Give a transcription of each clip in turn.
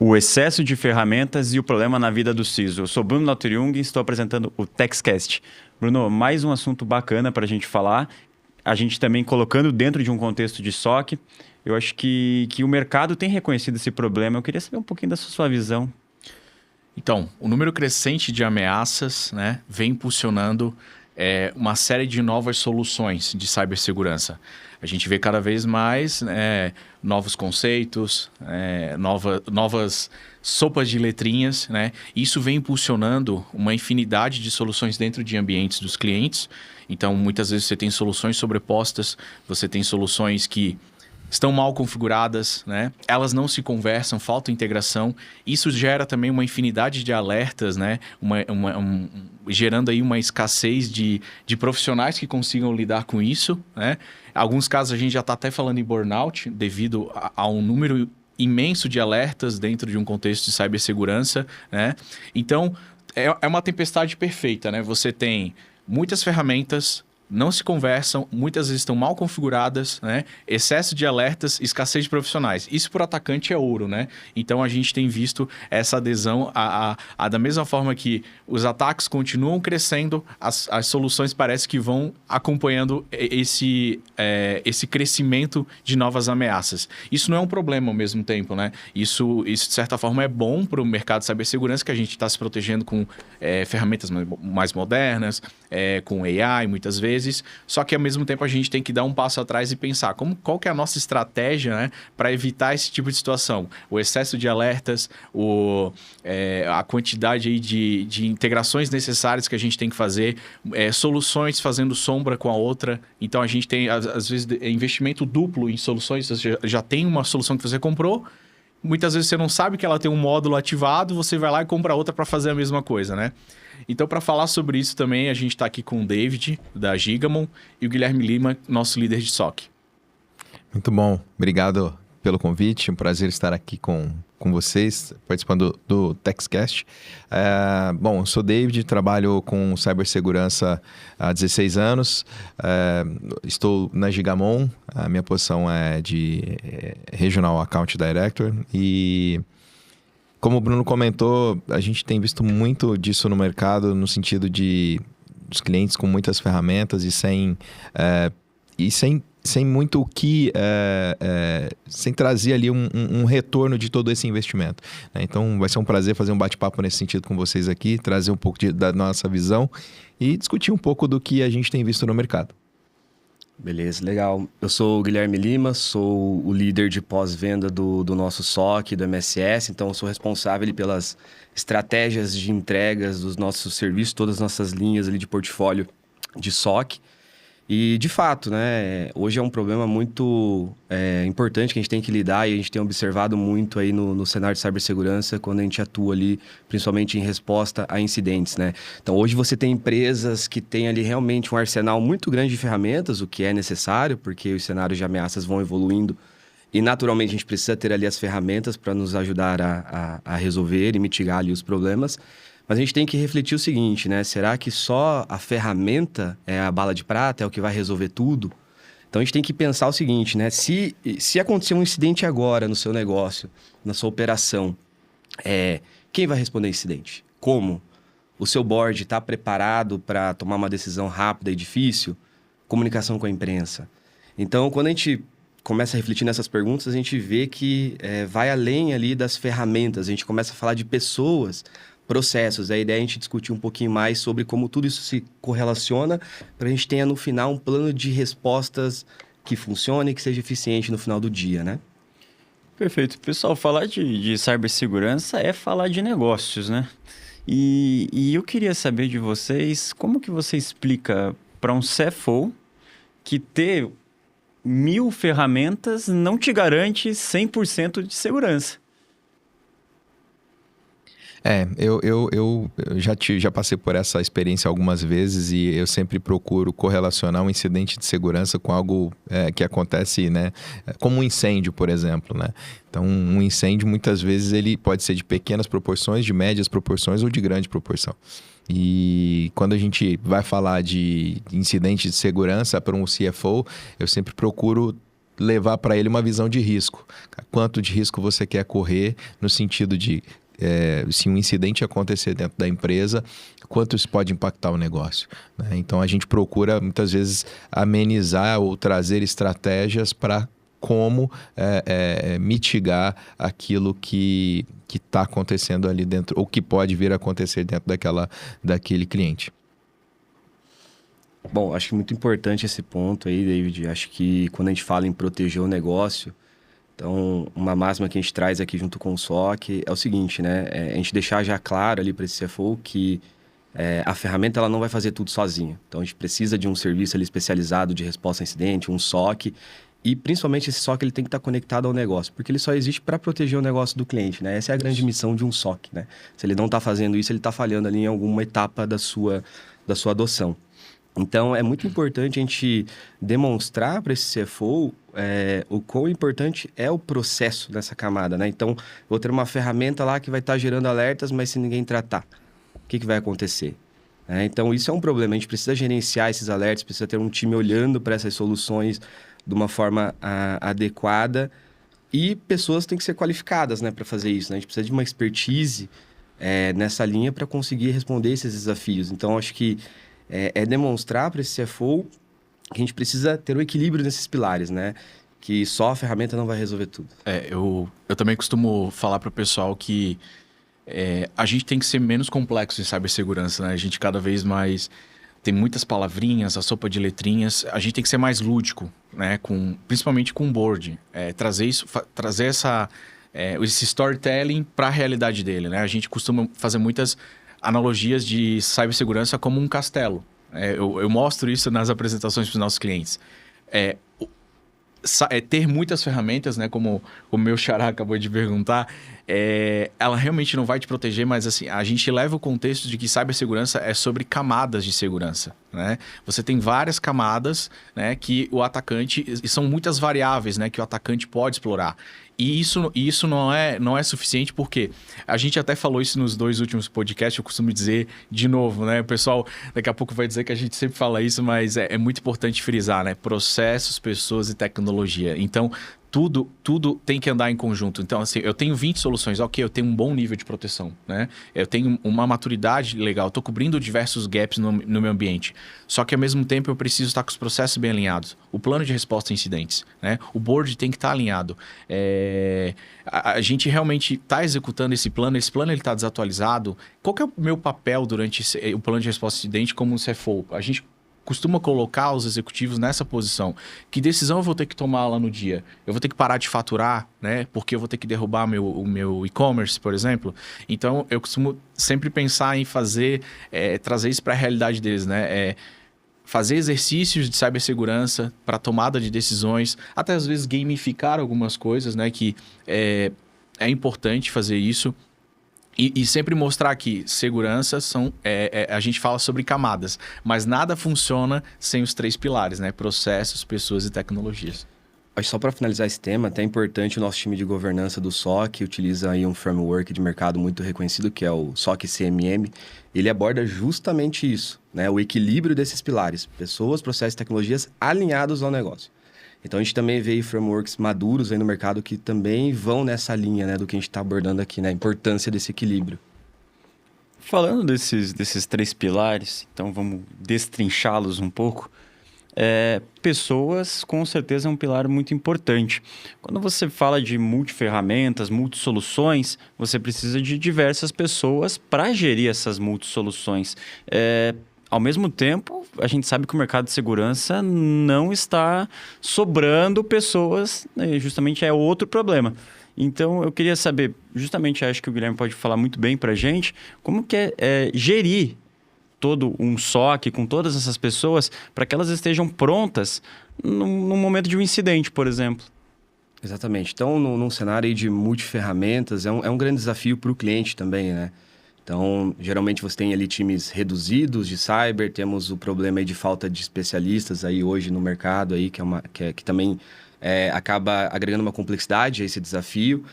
o excesso de ferramentas e o problema na vida do CISO. Eu sou Bruno Lauter-Jung e estou apresentando o TechsCast. Bruno, mais um assunto bacana para a gente falar. A gente também colocando dentro de um contexto de SOC. Eu acho que o mercado tem reconhecido esse problema. Eu queria saber um pouquinho da sua visão. Então, o número crescente de ameaças, né, vem impulsionando uma série de novas soluções de cibersegurança. A gente vê cada vez mais novos conceitos, novas sopas de letrinhas, né? Isso vem impulsionando uma infinidade de soluções dentro de ambientes dos clientes. Então, muitas vezes você tem soluções sobrepostas, você tem soluções que estão mal configuradas, né? Elas não se conversam, falta integração. Isso gera também uma infinidade de alertas, né? Gerando aí uma escassez de profissionais que consigam lidar com isso, né? Em alguns casos a gente já está até falando em burnout devido a um número imenso de alertas dentro de um contexto de cibersegurança, né? Então, é uma tempestade perfeita, né? Você tem muitas ferramentas, não se conversam, muitas vezes estão mal configuradas, né? Excesso de alertas, escassez de profissionais. Isso por atacante é ouro, né? Então a gente tem visto essa adesão da mesma forma que os ataques continuam crescendo, as soluções parece que vão acompanhando esse crescimento de novas ameaças. Isso não é um problema ao mesmo tempo, né? Isso de certa forma é bom para o mercado de cibersegurança, que a gente está se protegendo com ferramentas mais modernas, com AI muitas vezes. Só que ao mesmo tempo a gente tem que dar um passo atrás e pensar qual que é a nossa estratégia, né, para evitar esse tipo de situação. O excesso de alertas, a quantidade aí de integrações necessárias que a gente tem que fazer, soluções fazendo sombra com a outra. Então a gente tem, às vezes, investimento duplo em soluções. Você já tem uma solução que você comprou, muitas vezes você não sabe que ela tem um módulo ativado, você vai lá e compra outra para fazer a mesma coisa, né? Então, para falar sobre isso também, a gente está aqui com o David, da Gigamon, e o Guilherme Lima, nosso líder de SOC. Muito bom. Obrigado pelo convite. Um prazer estar aqui com vocês, participando do TechsCast. Bom, eu sou David, trabalho com cibersegurança há 16 anos. Estou na Gigamon, a minha posição é de Regional Account Director e... Como o Bruno comentou, a gente tem visto muito disso no mercado, no sentido de os clientes com muitas ferramentas e sem muito o que... sem trazer ali um retorno de todo esse investimento, né? Então, vai ser um prazer fazer um bate-papo nesse sentido com vocês aqui, trazer um pouco da nossa visão e discutir um pouco do que a gente tem visto no mercado. Beleza, legal. Eu sou o Guilherme Lima, sou o líder de pós-venda do nosso SOC, do MSS, então eu sou responsável pelas estratégias de entregas dos nossos serviços, todas as nossas linhas ali de portfólio de SOC. E, de fato, né, hoje é um problema muito importante que a gente tem que lidar e a gente tem observado muito aí no cenário de cibersegurança quando a gente atua ali, principalmente em resposta a incidentes, né? Então, hoje você tem empresas que têm ali realmente um arsenal muito grande de ferramentas, o que é necessário, porque os cenários de ameaças vão evoluindo e, naturalmente, a gente precisa ter ali as ferramentas para nos ajudar a resolver e mitigar ali os problemas. Mas a gente tem que refletir o seguinte, né? Será que só a ferramenta é a bala de prata, é o que vai resolver tudo? Então, a gente tem que pensar o seguinte, né? Se acontecer um incidente agora no seu negócio, na sua operação, quem vai responder esse incidente? Como? O seu board está preparado para tomar uma decisão rápida e difícil? Comunicação com a imprensa. Então, quando a gente começa a refletir nessas perguntas, a gente vê que vai além ali das ferramentas. A gente começa a falar de pessoas, processos. A ideia é a gente discutir um pouquinho mais sobre como tudo isso se correlaciona para a gente tenha no final um plano de respostas que funcione e que seja eficiente no final do dia, né? Perfeito. Pessoal, falar de cibersegurança é falar de negócios, né? E eu queria saber de vocês, como que você explica para um CFO que ter 1000 ferramentas não te garante 100% de segurança? Eu já passei por essa experiência algumas vezes e eu sempre procuro correlacionar um incidente de segurança com algo que acontece, né? Como um incêndio, por exemplo, né? Então, um incêndio, muitas vezes, ele pode ser de pequenas proporções, de médias proporções ou de grande proporção. E quando a gente vai falar de incidente de segurança para um CFO, eu sempre procuro levar para ele uma visão de risco. Quanto de risco você quer correr no sentido de se um incidente acontecer dentro da empresa, quanto isso pode impactar o negócio, né? Então a gente procura muitas vezes amenizar ou trazer estratégias para como mitigar aquilo que está acontecendo ali dentro, ou que pode vir a acontecer dentro daquele cliente. Bom, acho que muito importante esse ponto aí, David. Acho que quando a gente fala em proteger o negócio, então uma máxima que a gente traz aqui junto com o SOC é o seguinte, né? A gente deixar já claro ali para esse CFO que a ferramenta ela não vai fazer tudo sozinha. Então a gente precisa de um serviço ali especializado de resposta a incidente, um SOC. E principalmente esse SOC ele tem que estar conectado ao negócio, porque ele só existe para proteger o negócio do cliente, né? Essa é a grande missão de um SOC, né? Se ele não está fazendo isso, ele está falhando ali em alguma etapa da sua adoção. Então, é muito importante a gente demonstrar para esse CFO o quão importante é o processo nessa camada, né? Então, vou ter uma ferramenta lá que vai estar gerando alertas, mas se ninguém tratar, o que vai acontecer? Então, isso é um problema. A gente precisa gerenciar esses alertas, precisa ter um time olhando para essas soluções de uma forma adequada e pessoas têm que ser qualificadas, né, para fazer isso, né? A gente precisa de uma expertise nessa linha para conseguir responder esses desafios. Então, acho que demonstrar para esse CFO que a gente precisa ter o equilíbrio nesses pilares, né? Que só a ferramenta não vai resolver tudo. Eu também costumo falar para o pessoal que a gente tem que ser menos complexo em cibersegurança, né? A gente cada vez mais tem muitas palavrinhas, a sopa de letrinhas. A gente tem que ser mais lúdico, né? Principalmente com o board. Trazer esse storytelling para a realidade dele, né? A gente costuma fazer muitas analogias de cibersegurança como um castelo. Eu mostro isso nas apresentações para os nossos clientes. Ter muitas ferramentas, né, como o meu xará acabou de perguntar, ela realmente não vai te proteger, mas assim, a gente leva o contexto de que cibersegurança é sobre camadas de segurança, né? Você tem várias camadas, né, que o atacante... E são muitas variáveis, né, que o atacante pode explorar. E isso não é suficiente porque a gente até falou isso nos 2 últimos podcasts, eu costumo dizer de novo, né? O pessoal daqui a pouco vai dizer que a gente sempre fala isso, mas é muito importante frisar, né? Processos, pessoas e tecnologia. Então, tudo tem que andar em conjunto. Então, assim, eu tenho 20 soluções, ok, eu tenho um bom nível de proteção, né? Eu tenho uma maturidade legal, estou cobrindo diversos gaps no meu ambiente. Só que, ao mesmo tempo, eu preciso estar com os processos bem alinhados. O plano de resposta a incidentes, né? O board tem que estar alinhado. A gente realmente está executando esse plano ele está desatualizado. Qual que é o meu papel durante o plano de resposta a incidente como um CFO? A gente costuma colocar os executivos nessa posição. Que decisão eu vou ter que tomar lá no dia? Eu vou ter que parar de faturar, né? Porque eu vou ter que derrubar o meu e-commerce, por exemplo. Então, eu costumo sempre pensar em trazer isso para a realidade deles, né? Fazer exercícios de cibersegurança para tomada de decisões, até às vezes gamificar algumas coisas, né? Que é importante fazer isso. E sempre mostrar que segurança a gente fala sobre camadas, mas nada funciona sem os 3 pilares, né? Processos, pessoas e tecnologias. Acho só para finalizar esse tema, até é importante o nosso time de governança do SOC, utiliza aí um framework de mercado muito reconhecido, que é o SOC CMM. Ele aborda justamente isso, né? O equilíbrio desses pilares, pessoas, processos e tecnologias alinhados ao negócio. Então, a gente também vê frameworks maduros aí no mercado que também vão nessa linha, né, do que a gente está abordando aqui, né? A importância desse equilíbrio. Falando desses 3 pilares, então vamos destrinchá-los um pouco. Pessoas, com certeza, é um pilar muito importante. Quando você fala de multiferramentas, multisoluções, você precisa de diversas pessoas para gerir essas multisoluções. Ao mesmo tempo, a gente sabe que o mercado de segurança não está sobrando pessoas, né? Justamente é outro problema. Então, eu queria saber, justamente acho que o Guilherme pode falar muito bem para a gente, como que é gerir todo um SOC com todas essas pessoas para que elas estejam prontas no momento de um incidente, por exemplo. Exatamente. Então, num cenário aí de multiferramentas, é um grande desafio para o cliente também, né? Então, geralmente você tem ali times reduzidos de cyber, temos o problema aí de falta de especialistas aí hoje no mercado aí, que também acaba agregando uma complexidade a esse desafio.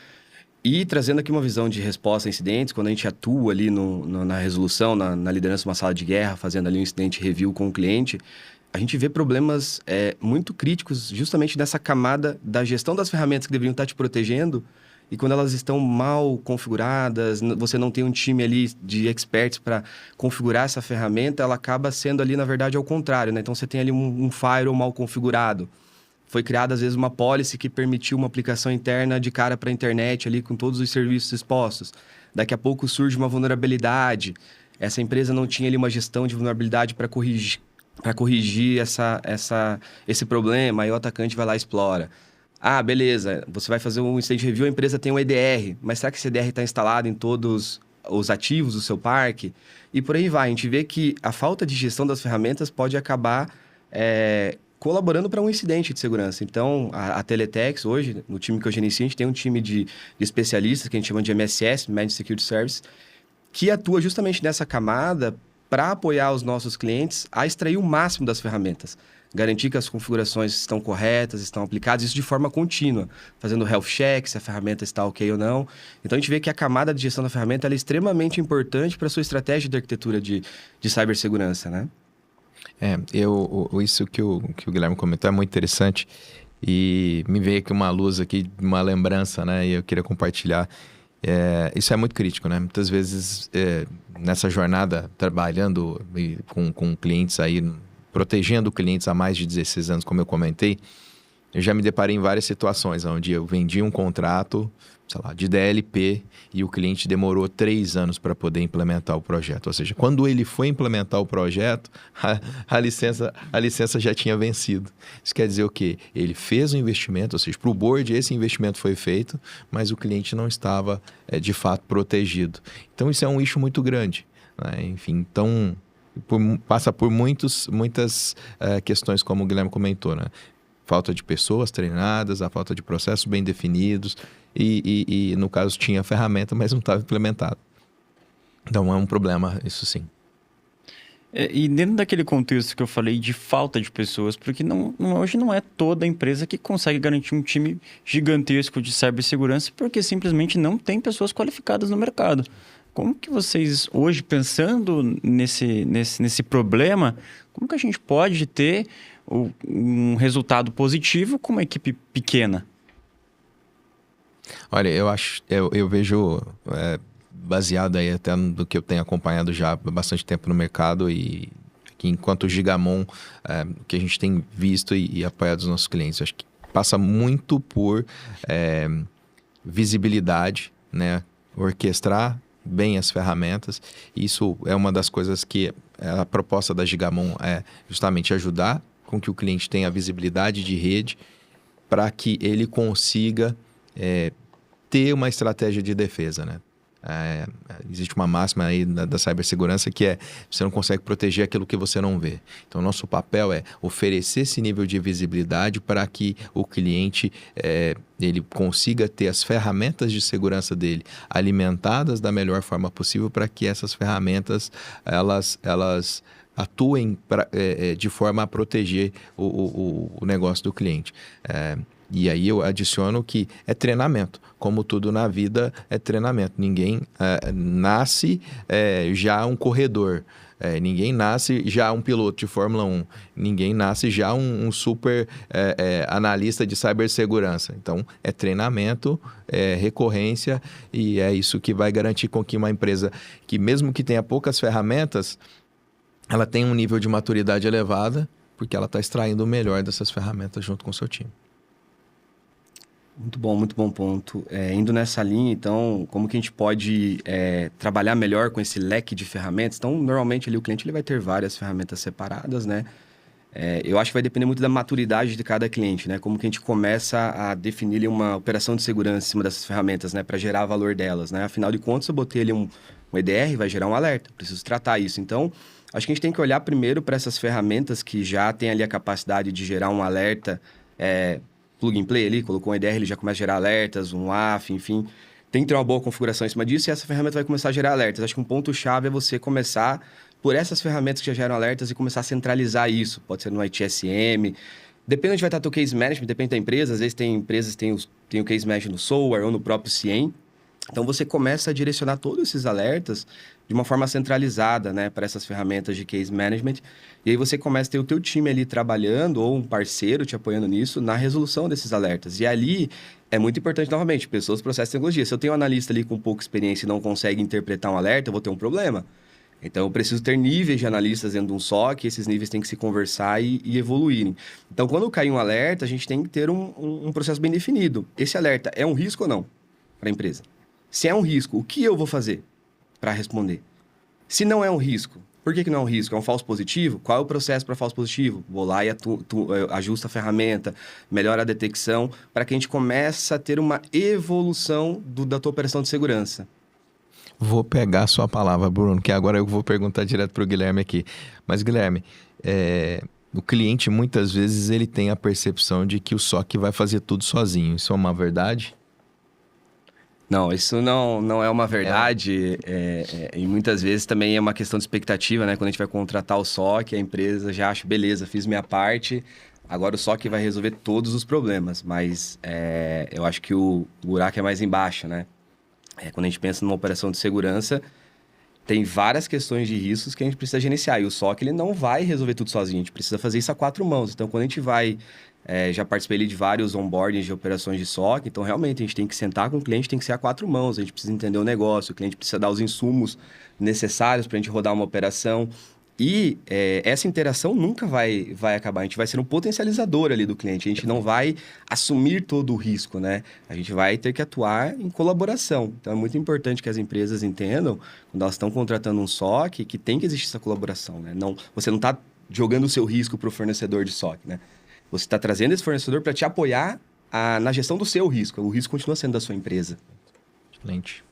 E trazendo aqui uma visão de resposta a incidentes, quando a gente atua ali na resolução, na liderança de uma sala de guerra, fazendo ali um incidente review com o cliente, a gente vê problemas muito críticos justamente nessa camada da gestão das ferramentas que deveriam estar te protegendo e quando elas estão mal configuradas, você não tem um time ali de experts para configurar essa ferramenta, ela acaba sendo ali, na verdade, ao contrário, né? Então, você tem ali um firewall mal configurado. Foi criada, às vezes, uma policy que permitiu uma aplicação interna de cara para a internet ali com todos os serviços expostos. Daqui a pouco surge uma vulnerabilidade. Essa empresa não tinha ali uma gestão de vulnerabilidade para corrigir esse problema. Aí o atacante vai lá e explora. Ah, beleza. Você vai fazer um incident review, a empresa tem um EDR. Mas será que esse EDR está instalado em todos os ativos do seu parque? E por aí vai. A gente vê que a falta de gestão das ferramentas pode acabar colaborando para um incidente de segurança. Então, a Teletex, hoje, no time que eu gerencio, a gente tem um time de especialistas, que a gente chama de MSS, Managed Security Service, que atua justamente nessa camada para apoiar os nossos clientes a extrair o máximo das ferramentas. Garantir que as configurações estão corretas, estão aplicadas, isso de forma contínua, fazendo health check, se a ferramenta está ok ou não. Então, a gente vê que a camada de gestão da ferramenta ela é extremamente importante para a sua estratégia de arquitetura de cibersegurança, né? Isso que o Guilherme comentou é muito interessante e me veio aqui uma luz aqui, uma lembrança, né? E eu queria compartilhar. Isso é muito crítico, né? Muitas vezes, nessa jornada, trabalhando com clientes aí, protegendo clientes há mais de 16 anos, como eu comentei, eu já me deparei em várias situações onde eu vendi um contrato, sei lá, de DLP e o cliente demorou 3 anos para poder implementar o projeto. Ou seja, quando ele foi implementar o projeto, a licença já tinha vencido. Isso quer dizer o quê? Ele fez o investimento, ou seja, para o board esse investimento foi feito, mas o cliente não estava, de fato, protegido. Então, isso é um issue muito grande, né? Enfim, então, passa por muitas questões, como o Guilherme comentou, né? Falta de pessoas treinadas, a falta de processos bem definidos e no caso, tinha ferramenta, mas não estava implementado. Então, é um problema, isso sim. E dentro daquele contexto que eu falei de falta de pessoas, porque hoje não é toda empresa que consegue garantir um time gigantesco de cibersegurança, porque simplesmente não tem pessoas qualificadas no mercado. Como que vocês, hoje, pensando nesse problema, como que a gente pode ter um resultado positivo com uma equipe pequena? Olha, eu vejo, baseado aí até do que eu tenho acompanhado já há bastante tempo no mercado e que enquanto Gigamon, que a gente tem visto e apoiado os nossos clientes, acho que passa muito por visibilidade, né? Orquestrar bem as ferramentas. Isso é uma das coisas que a proposta da Gigamon é justamente ajudar com que o cliente tenha visibilidade de rede para que ele consiga ter uma estratégia de defesa, né? Existe uma máxima aí da cibersegurança que você não consegue proteger aquilo que você não vê. Então, nosso papel é oferecer esse nível de visibilidade para que o cliente ele consiga ter as ferramentas de segurança dele alimentadas da melhor forma possível para que essas ferramentas elas atuem de forma a proteger o negócio do cliente. E aí eu adiciono que é treinamento. Como tudo na vida, é treinamento. Ninguém nasce já um corredor. Ninguém nasce já um piloto de Fórmula 1. Ninguém nasce já um super analista de cibersegurança. Então, é treinamento, é recorrência e é isso que vai garantir com que uma empresa que mesmo que tenha poucas ferramentas, ela tenha um nível de maturidade elevada, porque ela está extraindo o melhor dessas ferramentas junto com o seu time. Muito bom ponto. Indo nessa linha, então, como que a gente pode trabalhar melhor com esse leque de ferramentas? Então, normalmente ali, o cliente ele vai ter várias ferramentas separadas, né? Eu acho que vai depender muito da maturidade de cada cliente, né? Como que a gente começa a definir ali, uma operação de segurança em cima dessas ferramentas, né? Para gerar valor delas, né? Afinal de contas, eu botei ali um EDR, vai gerar um alerta. Preciso tratar isso. Então, acho que a gente tem que olhar primeiro para essas ferramentas que já têm ali a capacidade de gerar um alerta plug and play ali, colocou um EDR, ele já começa a gerar alertas, um AF, enfim. Tem que ter uma boa configuração em cima disso e essa ferramenta vai começar a gerar alertas. Acho que um ponto-chave é você começar por essas ferramentas que já geram alertas e começar a centralizar isso. Pode ser no ITSM. Depende onde vai estar o teu case management, depende da empresa. Às vezes tem empresas que tem o case management no Software ou no próprio CIEM. Então, você começa a direcionar todos esses alertas de uma forma centralizada, né, para essas ferramentas de case management. E aí você começa a ter o teu time ali trabalhando, ou um parceiro te apoiando nisso, na resolução desses alertas. E ali é muito importante, novamente, pessoas, processos e tecnologia. Se eu tenho um analista ali com pouca experiência e não consegue interpretar um alerta, eu vou ter um problema. Então, eu preciso ter níveis de analistas dentro de um SOC, e esses níveis têm que se conversar e evoluírem. Então, quando cai um alerta, a gente tem que ter um processo bem definido. Esse alerta é um risco ou não para a empresa? Se é um risco, o que eu vou fazer para responder? Se não é um risco, por que não é um risco? É um falso positivo? Qual é o processo para falso positivo? Vou lá e ajusto a ferramenta, melhora a detecção, para que a gente comece a ter uma evolução da tua operação de segurança. Vou pegar a sua palavra, Bruno, que agora eu vou perguntar direto para o Guilherme aqui. Mas, Guilherme, o cliente muitas vezes ele tem a percepção de que o SOC vai fazer tudo sozinho. Isso é uma verdade? Não, isso não é uma verdade. E muitas vezes também é uma questão de expectativa, né? Quando a gente vai contratar o SOC, a empresa já acha, beleza, fiz minha parte, agora o SOC vai resolver todos os problemas. Mas eu acho que o buraco é mais embaixo, né? Quando a gente pensa numa operação de segurança, tem várias questões de riscos que a gente precisa gerenciar. E o SOC ele não vai resolver tudo sozinho, a gente precisa fazer isso a 4 mãos. Então, quando a gente vai... já participei ali de vários onboardings de operações de SOC, então realmente a gente tem que sentar com o cliente, tem que ser a 4 mãos, a gente precisa entender o negócio, o cliente precisa dar os insumos necessários para a gente rodar uma operação. E essa interação nunca vai acabar, a gente vai ser um potencializador ali do cliente, a gente não vai assumir todo o risco, né? A gente vai ter que atuar em colaboração. Então é muito importante que as empresas entendam, quando elas estão contratando um SOC, que tem que existir essa colaboração, né? Você não está jogando o seu risco para o fornecedor de SOC, né? Você está trazendo esse fornecedor para te apoiar na gestão do seu risco. O risco continua sendo da sua empresa. Excelente.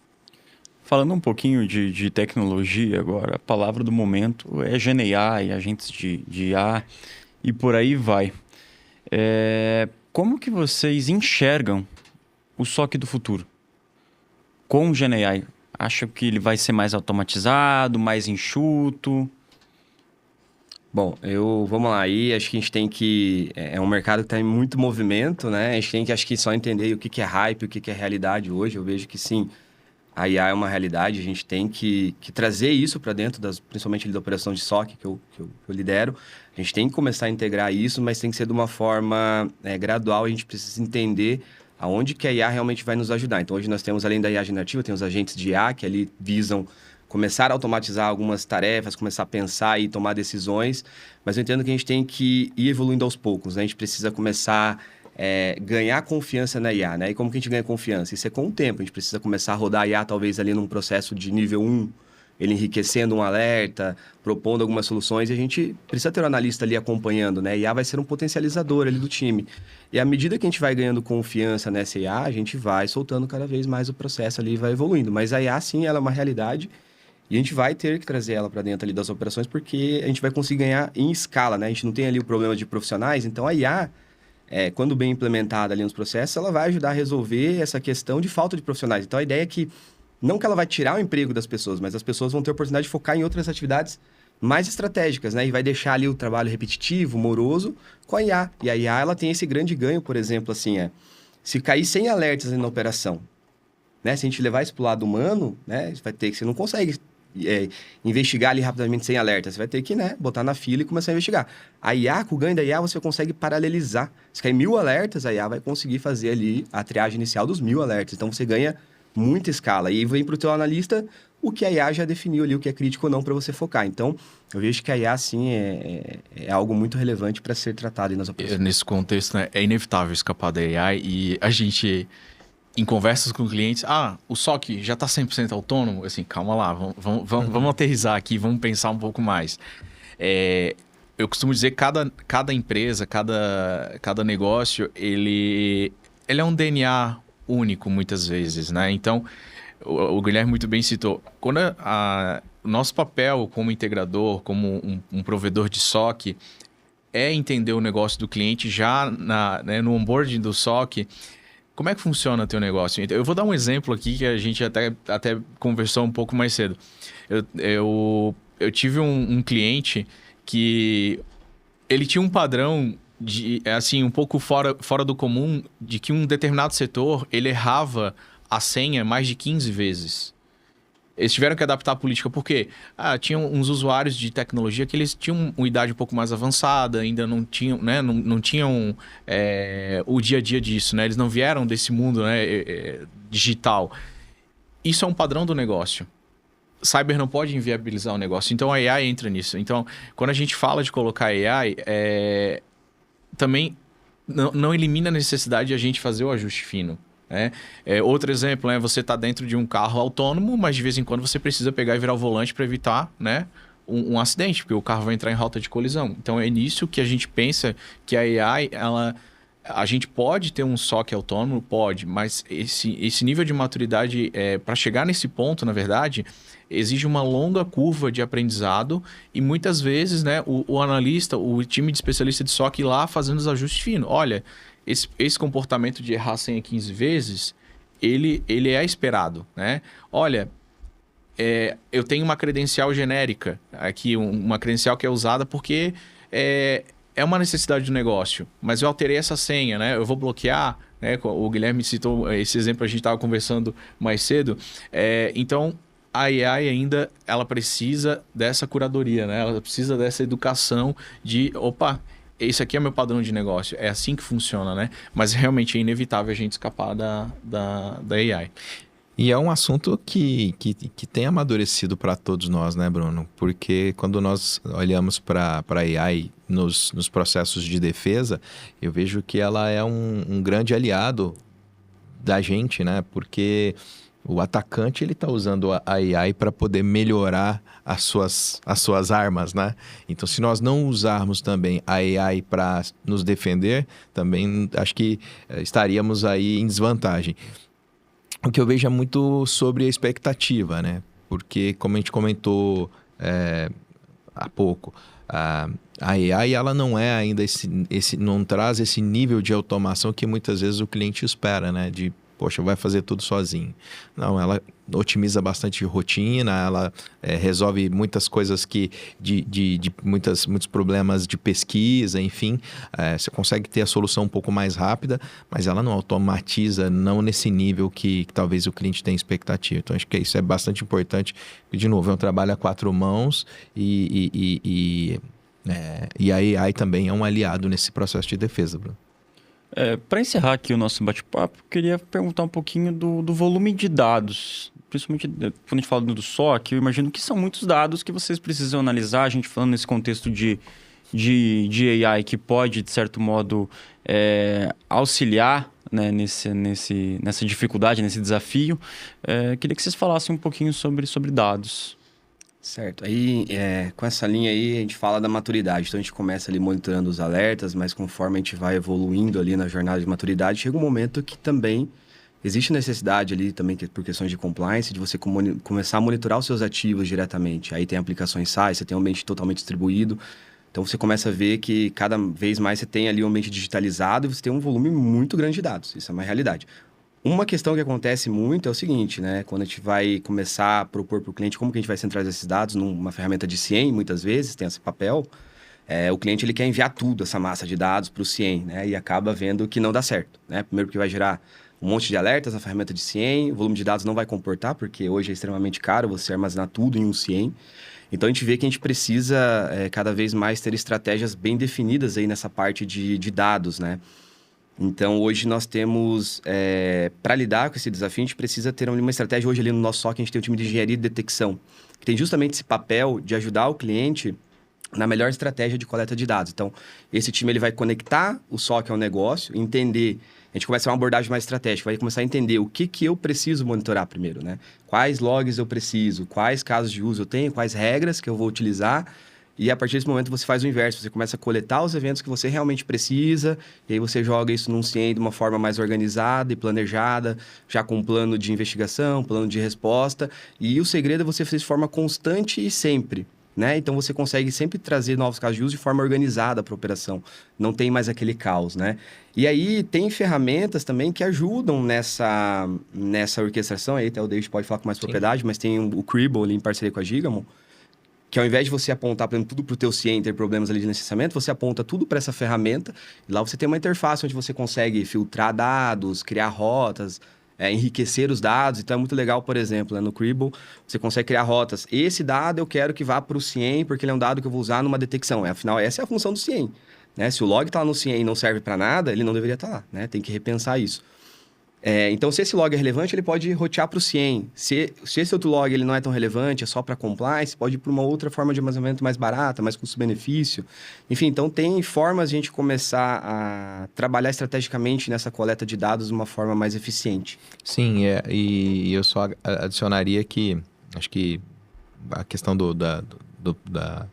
Falando um pouquinho de tecnologia agora, a palavra do momento é GenAI, agentes de IA e por aí vai. Como que vocês enxergam o SOC do futuro com o GenAI? Acham que ele vai ser mais automatizado, mais enxuto? Bom, vamos lá, aí acho que a gente tem que... É um mercado que está em muito movimento, né? A gente tem que, acho que, só entender o que é hype, o que é realidade hoje. Eu vejo que, sim, a IA é uma realidade, a gente tem que trazer isso para dentro, principalmente da operação de SOC, que eu lidero. A gente tem que começar a integrar isso, mas tem que ser de uma forma gradual, a gente precisa entender aonde que a IA realmente vai nos ajudar. Então, hoje nós temos, além da IA generativa, tem os agentes de IA, que ali visam começar a automatizar algumas tarefas, começar a pensar e tomar decisões, mas eu entendo que a gente tem que ir evoluindo aos poucos, né? A gente precisa começar a ganhar confiança na IA, né? E como que a gente ganha confiança? Isso é com o tempo, a gente precisa começar a rodar a IA talvez ali num processo de nível 1, ele enriquecendo um alerta, propondo algumas soluções, e a gente precisa ter um analista ali acompanhando, né? A IA vai ser um potencializador ali do time. E à medida que a gente vai ganhando confiança nessa IA, a gente vai soltando cada vez mais o processo ali e vai evoluindo. Mas a IA, sim, ela é uma realidade. E a gente vai ter que trazer ela para dentro ali das operações, porque a gente vai conseguir ganhar em escala, né? A gente não tem ali o problema de profissionais, então a IA, quando bem implementada ali nos processos, ela vai ajudar a resolver essa questão de falta de profissionais. Então a ideia é que, não que ela vai tirar o emprego das pessoas, mas as pessoas vão ter a oportunidade de focar em outras atividades mais estratégicas, né? E vai deixar ali o trabalho repetitivo, moroso, com a IA. E a IA, ela tem esse grande ganho, por exemplo, assim, se cair 100 alertas na operação, né? Se a gente levar isso para o lado humano, né? Você não consegue investigar ali rapidamente sem alerta. Você vai ter que, né, botar na fila e começar a investigar. A IA, com o ganho da IA, você consegue paralelizar. Se cair 1000 alertas, a IA vai conseguir fazer ali a triagem inicial dos 1000 alertas. Então, você ganha muita escala. E aí vem para o teu analista o que a IA já definiu ali, o que é crítico ou não para você focar. Então, eu vejo que a IA, sim, é algo muito relevante para ser tratado nas operações. Nesse contexto, né, é inevitável escapar da AI e a gente... Em conversas com clientes, o SOC já está 100% autônomo? Assim, calma lá, vamos aterrissar aqui, vamos pensar um pouco mais. Eu costumo dizer que cada empresa, cada negócio, ele é um DNA único muitas vezes, né? Então, o Guilherme muito bem citou, quando o nosso papel como integrador, como um provedor de SOC, é entender o negócio do cliente já no onboarding do SOC. Como é que funciona o teu negócio? Eu vou dar um exemplo aqui que a gente até conversou um pouco mais cedo. Eu tive um cliente que ele tinha um padrão de, assim, um pouco fora do comum, de que um determinado setor, ele errava a senha mais de 15 vezes. Eles tiveram que adaptar a política porque tinham uns usuários de tecnologia que eles tinham uma idade um pouco mais avançada, ainda não tinham, né, não tinham o dia a dia disso, né? Eles não vieram desse mundo, né, digital. Isso é um padrão do negócio. Cyber não pode inviabilizar o negócio, então a AI entra nisso. Então, quando a gente fala de colocar AI, também não elimina a necessidade de a gente fazer o ajuste fino. Outro exemplo, você está dentro de um carro autônomo, mas de vez em quando você precisa pegar e virar o volante para evitar, né, um acidente, porque o carro vai entrar em rota de colisão. Então é nisso que a gente pensa que a AI, a gente pode ter um SOC autônomo, pode, mas esse nível de maturidade, para chegar nesse ponto, na verdade, exige uma longa curva de aprendizado e muitas vezes, né, o analista, o time de especialista de SOC ir lá fazendo os ajustes finos. Olha, esse comportamento de errar 100 a 15 vezes, ele é esperado, né? Olha, eu tenho uma credencial genérica aqui, uma credencial que é usada porque é uma necessidade do negócio, mas eu alterei essa senha, né? Eu vou bloquear, né? O Guilherme citou esse exemplo, a gente estava conversando mais cedo. Então, a AI ainda, ela precisa dessa curadoria, né? Ela precisa dessa educação de, esse aqui é meu padrão de negócio, é assim que funciona, né? Mas realmente é inevitável a gente escapar da AI. E é um assunto que tem amadurecido para todos nós, né, Bruno? Porque quando nós olhamos para a AI nos processos de defesa, eu vejo que ela é um grande aliado da gente, né? Porque o atacante, ele está usando a AI para poder melhorar as suas armas, né? Então, se nós não usarmos também a AI para nos defender, também acho que estaríamos aí em desvantagem. O que eu vejo é muito sobre a expectativa, né? Porque, como a gente comentou há pouco, a AI, ela não é ainda não traz esse nível de automação que muitas vezes o cliente espera, né? De, poxa, vai fazer tudo sozinho. Não, ela otimiza bastante rotina, ela resolve muitas coisas muitos problemas de pesquisa, enfim. Você consegue ter a solução um pouco mais rápida, mas ela não automatiza, não nesse nível que talvez o cliente tenha expectativa. Então, acho que isso é bastante importante. E, de novo, é um trabalho a 4 mãos e a AI também é um aliado nesse processo de defesa, Bruno. Para encerrar aqui o nosso bate-papo, eu queria perguntar um pouquinho do volume de dados. Principalmente quando a gente fala do SOC, eu imagino que são muitos dados que vocês precisam analisar. A gente falando nesse contexto de AI que pode, de certo modo, auxiliar, né, nessa dificuldade, nesse desafio. Queria que vocês falassem um pouquinho sobre dados. Certo. Aí, com essa linha aí, a gente fala da maturidade. Então, a gente começa ali monitorando os alertas, mas conforme a gente vai evoluindo ali na jornada de maturidade, chega um momento que também existe necessidade ali também, por questões de compliance, de você começar a monitorar os seus ativos diretamente. Aí tem aplicações SaaS, você tem um ambiente totalmente distribuído. Então, você começa a ver que cada vez mais você tem ali um ambiente digitalizado e você tem um volume muito grande de dados. Isso é uma realidade. Uma questão que acontece muito é o seguinte, né? Quando a gente vai começar a propor para o cliente como que a gente vai centralizar esses dados numa ferramenta de CIEM, muitas vezes, tem esse papel, o cliente ele quer enviar tudo, essa massa de dados para o CIEM, né? E acaba vendo que não dá certo, né? Primeiro porque vai gerar um monte de alertas na ferramenta de CIEM, o volume de dados não vai comportar, porque hoje é extremamente caro você armazenar tudo em um CIEM. Então, a gente vê que a gente precisa cada vez mais ter estratégias bem definidas aí nessa parte de dados, né? Então, hoje nós temos, para lidar com esse desafio, a gente precisa ter uma estratégia. Hoje ali no nosso SOC, a gente tem um time de engenharia de detecção, que tem justamente esse papel de ajudar o cliente na melhor estratégia de coleta de dados. Então, esse time ele vai conectar o SOC ao negócio, entender. A gente começa a uma abordagem mais estratégica, vai começar a entender o que eu preciso monitorar primeiro, né? Quais logs eu preciso, quais casos de uso eu tenho, quais regras que eu vou utilizar. E a partir desse momento você faz o inverso, você começa a coletar os eventos que você realmente precisa, e aí você joga isso num CIEM de uma forma mais organizada e planejada, já com um plano de investigação, plano de resposta. E o segredo é você fazer isso de forma constante e sempre, né? Então você consegue sempre trazer novos casos de uso de forma organizada para a operação. Não tem mais aquele caos, né? E aí tem ferramentas também que ajudam nessa orquestração. Aí até o David pode falar com mais propriedade, mas tem o Cribble ali em parceria com a Gigamon, que ao invés de você apontar, por exemplo, tudo para o teu CIEM ter problemas ali de licenciamento, você aponta tudo para essa ferramenta e lá você tem uma interface onde você consegue filtrar dados, criar rotas, enriquecer os dados. Então, é muito legal, por exemplo, no Cribble, você consegue criar rotas. Esse dado eu quero que vá para o CIEM, porque ele é um dado que eu vou usar numa detecção. Afinal, essa é a função do CIEM. Né? Se o log está lá no CIEM e não serve para nada, ele não deveria estar lá. Né? Tem que repensar isso. Então, se esse log é relevante, ele pode rotear para o CIEM. Se esse outro log ele não é tão relevante, é só para compliance, pode ir para uma outra forma de armazenamento mais barata, mais custo-benefício. Enfim, então tem formas de a gente começar a trabalhar estrategicamente nessa coleta de dados de uma forma mais eficiente. Sim, e eu só adicionaria que acho que a questão da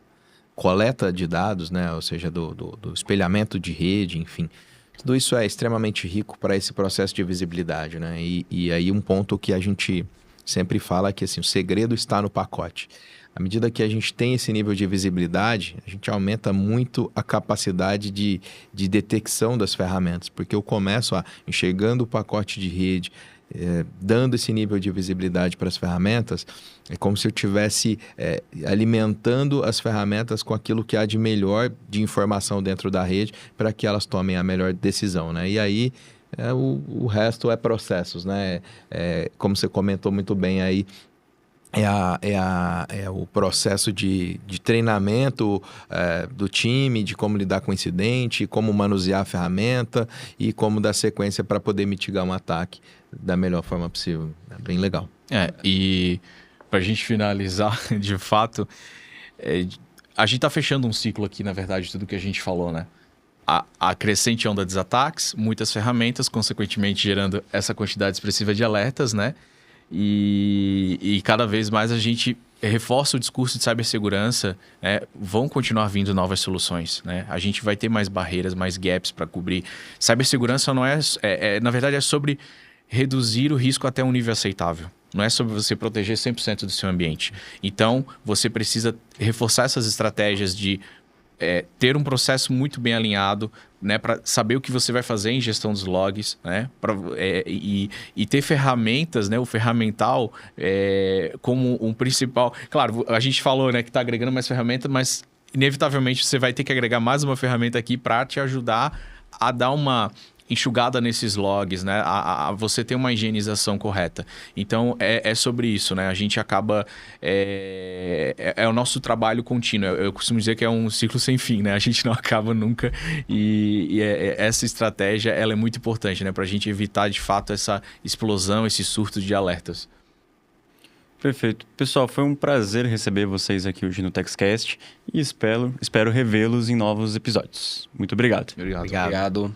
coleta de dados, né? Ou seja, do espelhamento de rede, enfim. Tudo isso é extremamente rico para esse processo de visibilidade, né? E aí um ponto que a gente sempre fala é que assim, o segredo está no pacote. À medida que a gente tem esse nível de visibilidade, a gente aumenta muito a capacidade de detecção das ferramentas, porque eu começo enxergando o pacote de rede, dando esse nível de visibilidade para as ferramentas, é como se eu estivesse alimentando as ferramentas com aquilo que há de melhor de informação dentro da rede para que elas tomem a melhor decisão, né? E aí o resto é processos, né? Como você comentou muito bem aí, o processo de treinamento do time, de como lidar com o incidente, como manusear a ferramenta e como dar sequência para poder mitigar um ataque da melhor forma possível. É bem legal. E para a gente finalizar, de fato, a gente está fechando um ciclo aqui, na verdade, tudo que a gente falou, né? A crescente onda de ataques, muitas ferramentas, consequentemente gerando essa quantidade expressiva de alertas, né? E cada vez mais a gente reforça o discurso de cibersegurança, né? Vão continuar vindo novas soluções, né? A gente vai ter mais barreiras, mais gaps para cobrir. Cibersegurança não na verdade, é sobre reduzir o risco até um nível aceitável. Não é sobre você proteger 100% do seu ambiente. Então, você precisa reforçar essas estratégias de ter um processo muito bem alinhado, né, para saber o que você vai fazer em gestão dos logs, né, e ter ferramentas, né, o ferramental como um principal. Claro, a gente falou, né, que está agregando mais ferramentas, mas inevitavelmente você vai ter que agregar mais uma ferramenta aqui para te ajudar a dar uma enxugada nesses logs, né? A você ter uma higienização correta. Então, é sobre isso, né? A gente acaba... É o nosso trabalho contínuo. Eu costumo dizer que é um ciclo sem fim, né? A gente não acaba nunca. E essa estratégia, ela é muito importante, né? Para a gente evitar, de fato, essa explosão, esse surto de alertas. Perfeito. Pessoal, foi um prazer receber vocês aqui hoje no TechsCast e espero revê-los em novos episódios. Muito obrigado. Obrigado. Obrigado.